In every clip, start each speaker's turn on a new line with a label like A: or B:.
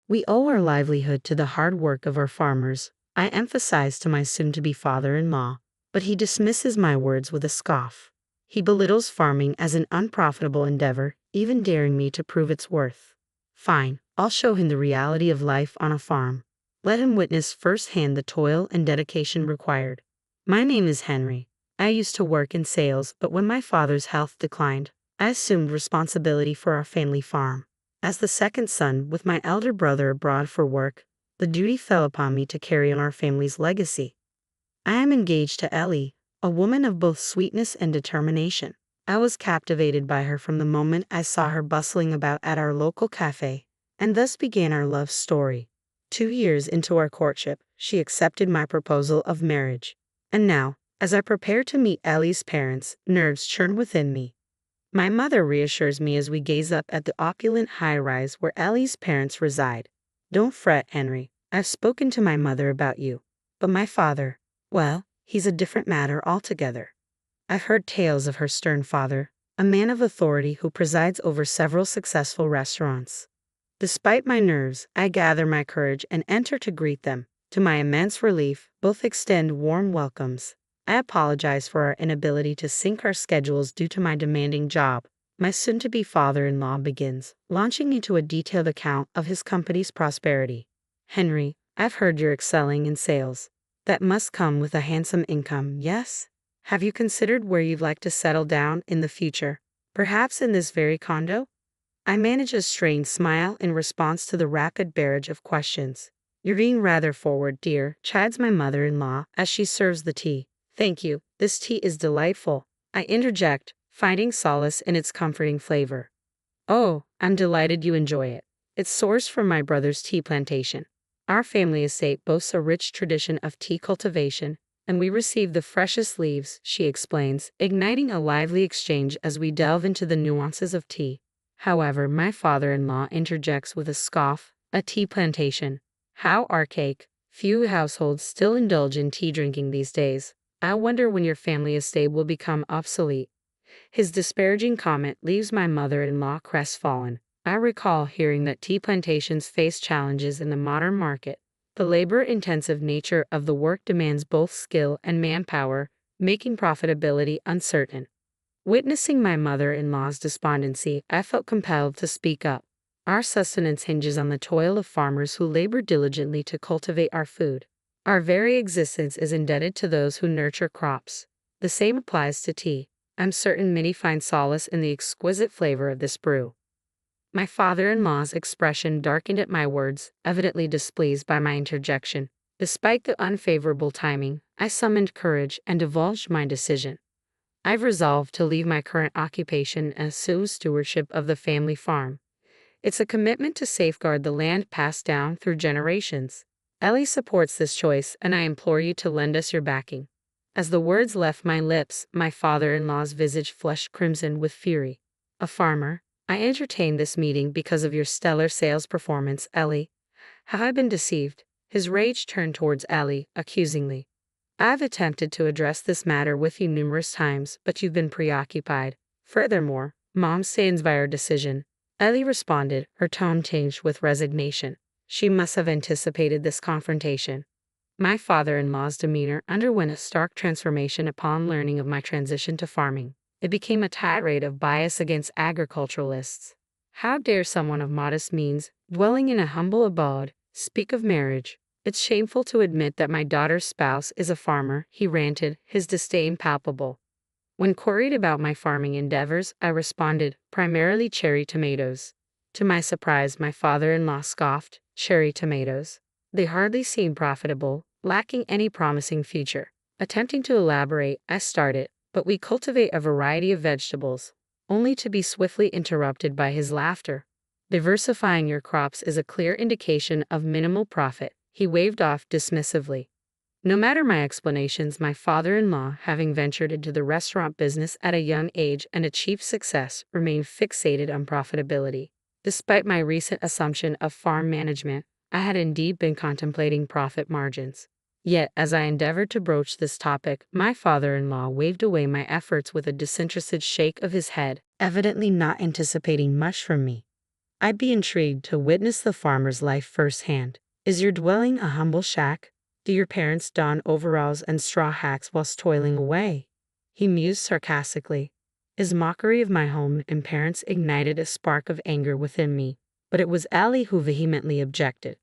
A: We owe our livelihood to the hard work of our farmers, I emphasize to my soon-to-be father-in-law, but he dismisses my words with a scoff. He belittles farming as an unprofitable endeavor, even daring me to prove its worth. Fine, I'll show him the reality of life on a farm. Let him witness firsthand the toil and dedication required. My name is Henry. I used to work in sales, but when my father's health declined, I assumed responsibility for our family farm. As the second son, with my elder brother abroad for work, the duty fell upon me to carry on our family's legacy. I am engaged to Ellie, a woman of both sweetness and determination. I was captivated by her from the moment I saw her bustling about at our local cafe, and thus began our love story. 2 years into our courtship, she accepted my proposal of marriage. And now, as I prepare to meet Ellie's parents, nerves churn within me. My mother reassures me as we gaze up at the opulent high-rise where Ellie's parents reside. Don't fret, Henry. I've spoken to my mother about you. But my father, well, he's a different matter altogether. I've heard tales of her stern father, a man of authority who presides over several successful restaurants. Despite my nerves, I gather my courage and enter to greet them. To my immense relief, both extend warm welcomes. I apologize for our inability to sync our schedules due to my demanding job. My soon-to-be father-in-law begins, launching into a detailed account of his company's prosperity. Henry, I've heard you're excelling in sales. That must come with a handsome income, yes? Have you considered where you'd like to settle down in the future? Perhaps in this very condo? I manage a strained smile in response to the rapid barrage of questions. You're being rather forward, dear, chides my mother-in-law as she serves the tea. Thank you, this tea is delightful, I interject, finding solace in its comforting flavor. Oh, I'm delighted you enjoy it. It's sourced from my brother's tea plantation. Our family estate boasts a rich tradition of tea cultivation, and we receive the freshest leaves, she explains, igniting a lively exchange as we delve into the nuances of tea. However, my father-in-law interjects with a scoff, a tea plantation. How archaic. Few households still indulge in tea drinking these days. I wonder when your family estate will become obsolete. His disparaging comment leaves my mother-in-law crestfallen. I recall hearing that tea plantations face challenges in the modern market. The labor-intensive nature of the work demands both skill and manpower, making profitability uncertain. Witnessing my mother-in-law's despondency, I felt compelled to speak up. Our sustenance hinges on the toil of farmers who labor diligently to cultivate our food. Our very existence is indebted to those who nurture crops. The same applies to tea. I'm certain many find solace in the exquisite flavor of this brew. My father-in-law's expression darkened at my words, evidently displeased by my interjection. Despite the unfavorable timing, I summoned courage and divulged my decision. I've resolved to leave my current occupation and assume stewardship of the family farm. It's a commitment to safeguard the land passed down through generations. Ellie supports this choice, and I implore you to lend us your backing. As the words left my lips, my father-in-law's visage flushed crimson with fury. A farmer? I entertained this meeting because of your stellar sales performance, Ellie. Have I been deceived? His rage turned towards Ellie, accusingly. I've attempted to address this matter with you numerous times, but you've been preoccupied. Furthermore, Mom stands by her decision. Ellie responded, her tone tinged with resignation. She must have anticipated this confrontation. My father-in-law's demeanor underwent a stark transformation upon learning of my transition to farming. It became a tirade of bias against agriculturalists. How dare someone of modest means, dwelling in a humble abode, speak of marriage? It's shameful to admit that my daughter's spouse is a farmer, he ranted, his disdain palpable. When queried about my farming endeavors, I responded, primarily cherry tomatoes. To my surprise, my father-in-law scoffed, cherry tomatoes. They hardly seem profitable, lacking any promising future. Attempting to elaborate, I started, but we cultivate a variety of vegetables, only to be swiftly interrupted by his laughter. Diversifying your crops is a clear indication of minimal profit, he waved off dismissively. No matter my explanations, my father-in-law, having ventured into the restaurant business at a young age and achieved success, remained fixated on profitability. Despite my recent assumption of farm management, I had indeed been contemplating profit margins. Yet, as I endeavored to broach this topic, my father-in-law waved away my efforts with a disinterested shake of his head, evidently not anticipating much from me. I'd be intrigued to witness the farmer's life firsthand. Is your dwelling a humble shack? Do your parents don overalls and straw hats whilst toiling away? He mused sarcastically. His mockery of my home and parents ignited a spark of anger within me, but it was Ellie who vehemently objected.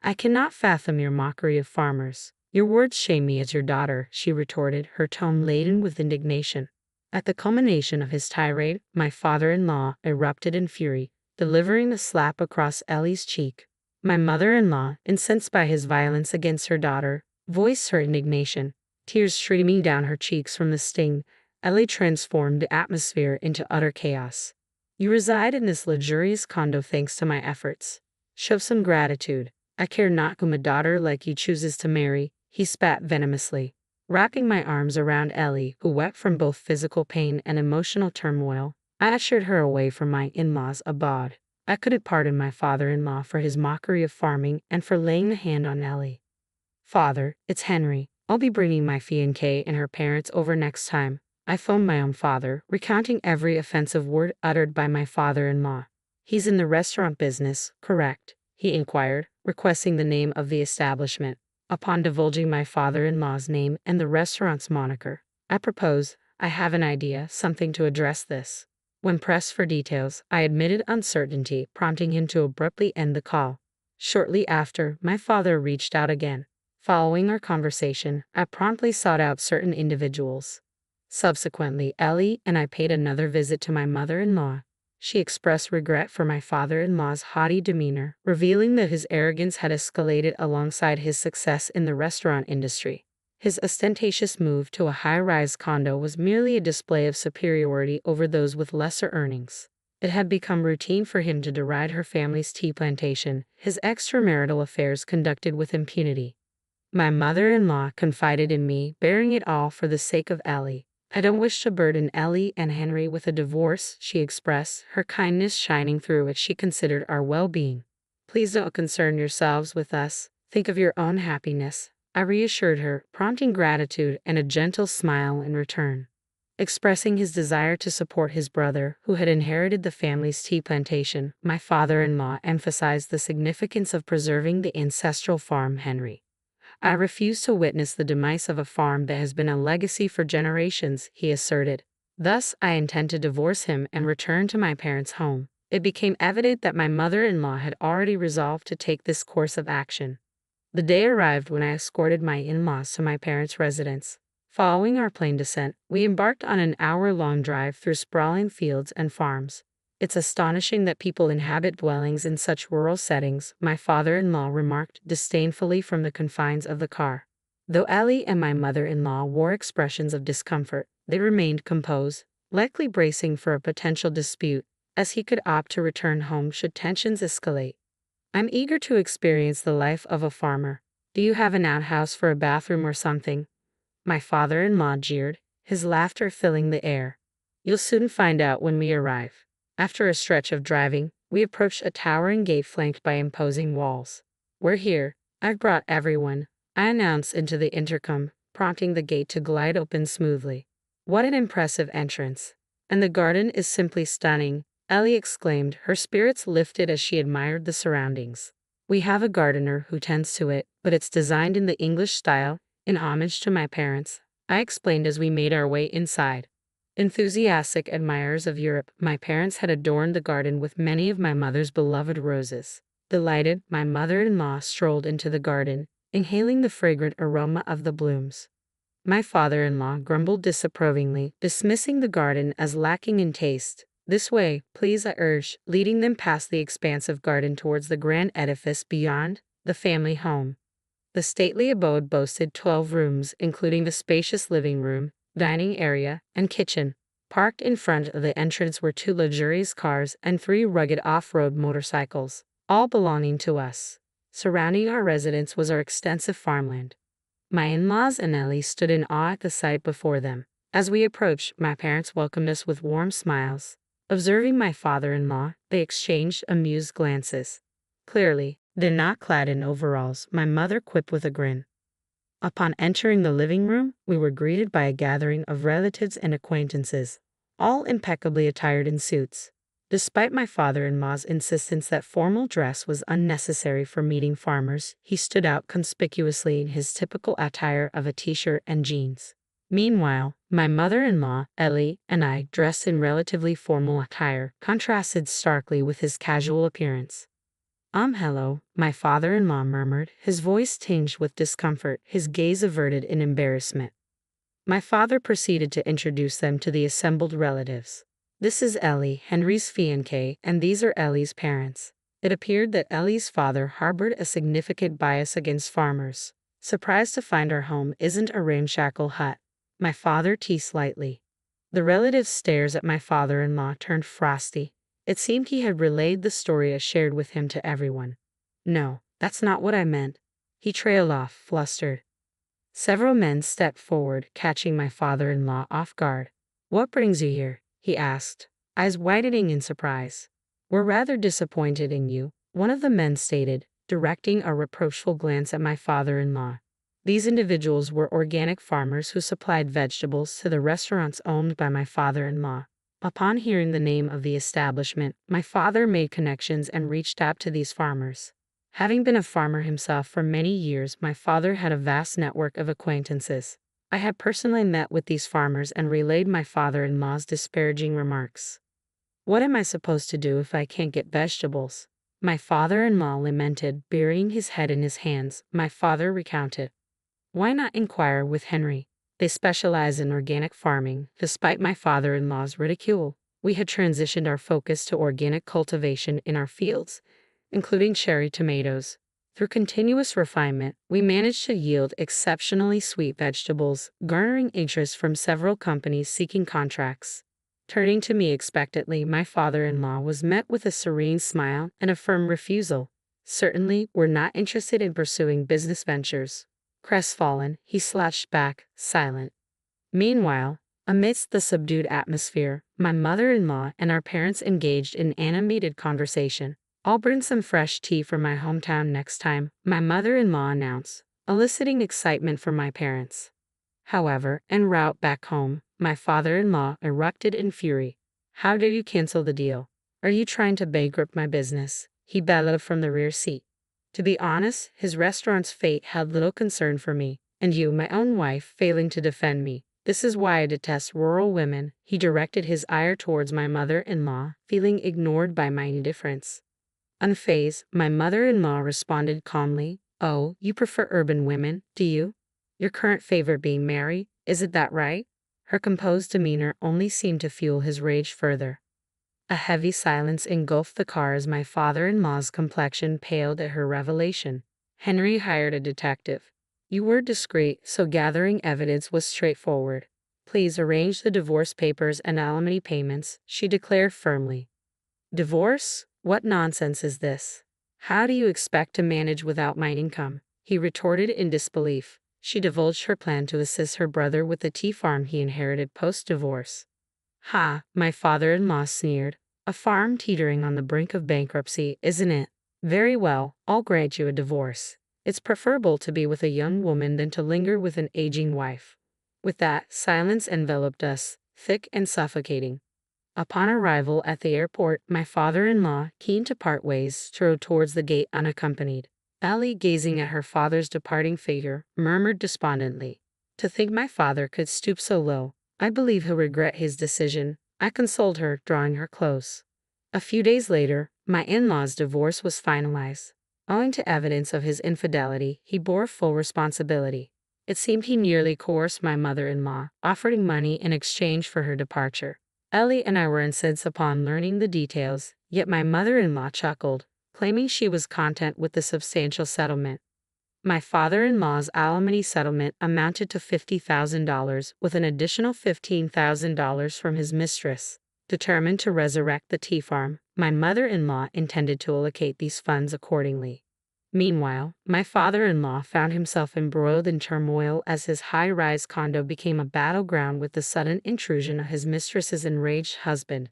A: I cannot fathom your mockery of farmers. Your words shame me as your daughter, she retorted, her tone laden with indignation. At the culmination of his tirade, my father-in-law erupted in fury, delivering a slap across Ellie's cheek. My mother-in-law, incensed by his violence against her daughter, voiced her indignation, tears streaming down her cheeks from the sting. Ellie transformed the atmosphere into utter chaos. You reside in this luxurious condo thanks to my efforts. Show some gratitude. I care not whom a daughter like you chooses to marry, he spat venomously. Wrapping my arms around Ellie, who wept from both physical pain and emotional turmoil, I ushered her away from my in-laws' abode. I couldn't pardon my father-in-law for his mockery of farming and for laying the hand on Ellie. Father, it's Henry. I'll be bringing my fiancée and her parents over next time. I phoned my own father, recounting every offensive word uttered by my father-in-law. He's in the restaurant business, correct? He inquired, requesting the name of the establishment. Upon divulging my father-in-law's name and the restaurant's moniker, I proposed, I have an idea, something to address this. When pressed for details, I admitted uncertainty, prompting him to abruptly end the call. Shortly after, my father reached out again. Following our conversation, I promptly sought out certain individuals. Subsequently, Ellie and I paid another visit to my mother-in-law. She expressed regret for my father-in-law's haughty demeanor, revealing that his arrogance had escalated alongside his success in the restaurant industry. His ostentatious move to a high-rise condo was merely a display of superiority over those with lesser earnings. It had become routine for him to deride her family's tea plantation, his extramarital affairs conducted with impunity. My mother-in-law confided in me, bearing it all for the sake of Ellie. I don't wish to burden Ellie and Henry with a divorce, she expressed, her kindness shining through as she considered our well-being. Please don't concern yourselves with us. Think of your own happiness, I reassured her, prompting gratitude and a gentle smile in return. Expressing his desire to support his brother, who had inherited the family's tea plantation, my father-in-law emphasized the significance of preserving the ancestral farm. Henry, I refuse to witness the demise of a farm that has been a legacy for generations, he asserted. Thus, I intend to divorce him and return to my parents' home. It became evident that my mother-in-law had already resolved to take this course of action. The day arrived when I escorted my in-laws to my parents' residence. Following our plane descent, we embarked on an hour-long drive through sprawling fields and farms. It's astonishing that people inhabit dwellings in such rural settings, my father-in-law remarked disdainfully from the confines of the car. Though Ellie and my mother-in-law wore expressions of discomfort, they remained composed, likely bracing for a potential dispute, as he could opt to return home should tensions escalate. I'm eager to experience the life of a farmer. Do you have an outhouse for a bathroom or something? My father-in-law jeered, his laughter filling the air. You'll soon find out when we arrive. After a stretch of driving, we approached a towering gate flanked by imposing walls. We're here. I've brought everyone, I announced into the intercom, prompting the gate to glide open smoothly. What an impressive entrance. And the garden is simply stunning, Ellie exclaimed, her spirits lifted as she admired the surroundings. We have a gardener who tends to it, but it's designed in the English style, in homage to my parents, I explained as we made our way inside. Enthusiastic admirers of Europe, my parents had adorned the garden with many of my mother's beloved roses. Delighted, my mother-in-law strolled into the garden, inhaling the fragrant aroma of the blooms. My father-in-law grumbled disapprovingly, dismissing the garden as lacking in taste. This way, please, I urged, leading them past the expansive garden towards the grand edifice beyond, the family home. The stately abode boasted 12 rooms, including the spacious living room, dining area, and kitchen. Parked in front of the entrance were 2 luxurious cars and 3 rugged off-road motorcycles, all belonging to us. Surrounding our residence was our extensive farmland. My in-laws and Ellie stood in awe at the sight before them. As we approached, my parents welcomed us with warm smiles. Observing my father-in-law, they exchanged amused glances. Clearly, they're not clad in overalls, my mother quipped with a grin. Upon entering the living room, we were greeted by a gathering of relatives and acquaintances, all impeccably attired in suits. Despite my father-in-law's insistence that formal dress was unnecessary for meeting farmers, he stood out conspicuously in his typical attire of a t-shirt and jeans. Meanwhile, my mother-in-law, Ellie, and I, dressed in relatively formal attire, contrasted starkly with his casual appearance. Hello, my father-in-law murmured, his voice tinged with discomfort, his gaze averted in embarrassment. My father proceeded to introduce them to the assembled relatives. This is Ellie, Henry's fiancée, and these are Ellie's parents. It appeared that Ellie's father harbored a significant bias against farmers. Surprised to find our home isn't a ramshackle hut. My father teased slightly. The relative's stares at my father-in-law turned frosty. It seemed he had relayed the story I shared with him to everyone. No, that's not what I meant. He trailed off, flustered. Several men stepped forward, catching my father-in-law off guard. What brings you here? He asked, eyes widening in surprise. We're rather disappointed in you, one of the men stated, directing a reproachful glance at my father-in-law. These individuals were organic farmers who supplied vegetables to the restaurants owned by my father-in-law. Upon hearing the name of the establishment, my father made connections and reached out to these farmers. Having been a farmer himself for many years, my father had a vast network of acquaintances. I had personally met with these farmers and relayed my father-in-law's disparaging remarks. What am I supposed to do if I can't get vegetables? My father-in-law lamented, burying his head in his hands. My father recounted. Why not inquire with Henry? They specialize in organic farming. Despite my father-in-law's ridicule, we had transitioned our focus to organic cultivation in our fields, including cherry tomatoes. Through continuous refinement, we managed to yield exceptionally sweet vegetables, garnering interest from several companies seeking contracts. Turning to me expectantly, my father-in-law was met with a serene smile and a firm refusal. Certainly, we're not interested in pursuing business ventures. Crestfallen, he slouched back, silent. Meanwhile, amidst the subdued atmosphere, my mother-in-law and our parents engaged in animated conversation. I'll bring some fresh tea from my hometown next time, my mother-in-law announced, eliciting excitement from my parents. However, en route back home, my father-in-law erupted in fury. How dare you cancel the deal? Are you trying to bankrupt my business? He bellowed from the rear seat. To be honest, his restaurant's fate had little concern for me, and you, my own wife, failing to defend me. This is why I detest rural women. He directed his ire towards my mother-in-law, feeling ignored by my indifference. Unfazed, my mother-in-law responded calmly, Oh, you prefer urban women, do you? Your current favorite being Mary, isn't that right? Her composed demeanor only seemed to fuel his rage further. A heavy silence engulfed the car as my father-in-law's complexion paled at her revelation. Henry hired a detective. You were discreet, so gathering evidence was straightforward. Please arrange the divorce papers and alimony payments, she declared firmly. Divorce? What nonsense is this? How do you expect to manage without my income? He retorted in disbelief. She divulged her plan to assist her brother with the tea farm he inherited post-divorce. Ha, my father-in-law sneered. A farm teetering on the brink of bankruptcy, isn't it? Very well, I'll grant you a divorce. It's preferable to be with a young woman than to linger with an aging wife. With that, silence enveloped us, thick and suffocating. Upon arrival at the airport, my father-in-law, keen to part ways, strode towards the gate unaccompanied. Ellie, gazing at her father's departing figure, murmured despondently, To think my father could stoop so low. I believe he'll regret his decision. I consoled her, drawing her close. A few days later, my in-law's divorce was finalized. Owing to evidence of his infidelity, he bore full responsibility. It seemed he nearly coerced my mother-in-law, offering money in exchange for her departure. Ellie and I were incensed upon learning the details, yet my mother-in-law chuckled, claiming she was content with the substantial settlement. My father-in-law's alimony settlement amounted to $50,000, with an additional $15,000 from his mistress. Determined to resurrect the tea farm, my mother-in-law intended to allocate these funds accordingly. Meanwhile, my father-in-law found himself embroiled in turmoil as his high-rise condo became a battleground with the sudden intrusion of his mistress's enraged husband.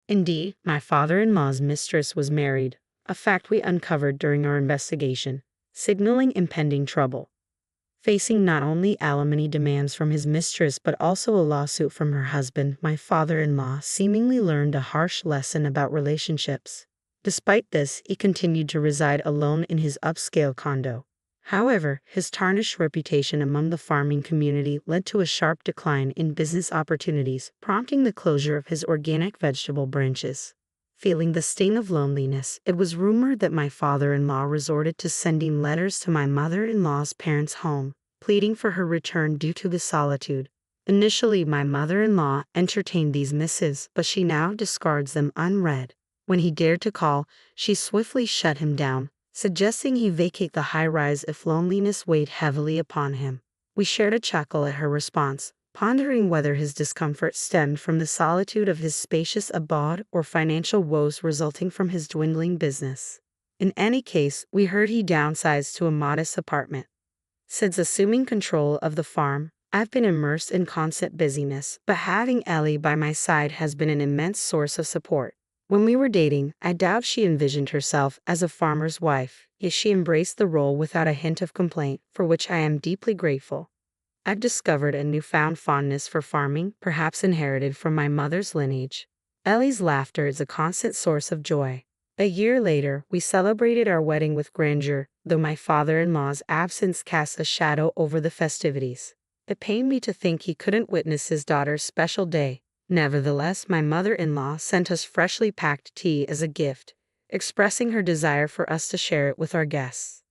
A: Indeed, my father-in-law's mistress was married, a fact we uncovered during our investigation, signaling impending trouble. facing not only alimony demands from his mistress but also a lawsuit from her husband. My father-in-law seemingly learned a harsh lesson about relationships. Despite this, he continued to reside alone in his upscale condo. However, his tarnished reputation among the farming community led to a sharp decline in business opportunities, prompting the closure of his organic vegetable branches. Feeling the sting of loneliness, it was rumored that my father-in-law resorted to sending letters to my mother-in-law's parents' home, pleading for her return due to the solitude. Initially, my mother-in-law entertained these missives, but she now discards them unread. When he dared to call, she swiftly shut him down, suggesting he vacate the high-rise if loneliness weighed heavily upon him. We shared a chuckle at her response, pondering whether his discomfort stemmed from the solitude of his spacious abode or financial woes resulting from his dwindling business. In any case, we heard he downsized to a modest apartment. Since assuming control of the farm, I've been immersed in constant busyness, but having Ellie by my side has been an immense source of support. When we were dating, I doubt she envisioned herself as a farmer's wife, yet she embraced the role without a hint of complaint, for which I am deeply grateful. I've discovered a newfound fondness for farming, perhaps inherited from my mother's lineage. Ellie's laughter is a constant source of joy. A year later, we celebrated our wedding with grandeur, though my father-in-law's absence cast a shadow over the festivities. It pained me to think he couldn't witness his daughter's special day. Nevertheless, my mother-in-law sent us freshly packed tea as a gift, expressing her desire for us to share it with our guests.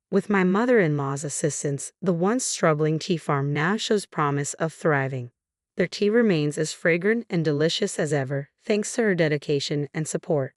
A: With my mother-in-law's assistance, the once struggling tea farm now shows promise of thriving. Their tea remains as fragrant and delicious as ever, thanks to her dedication and support.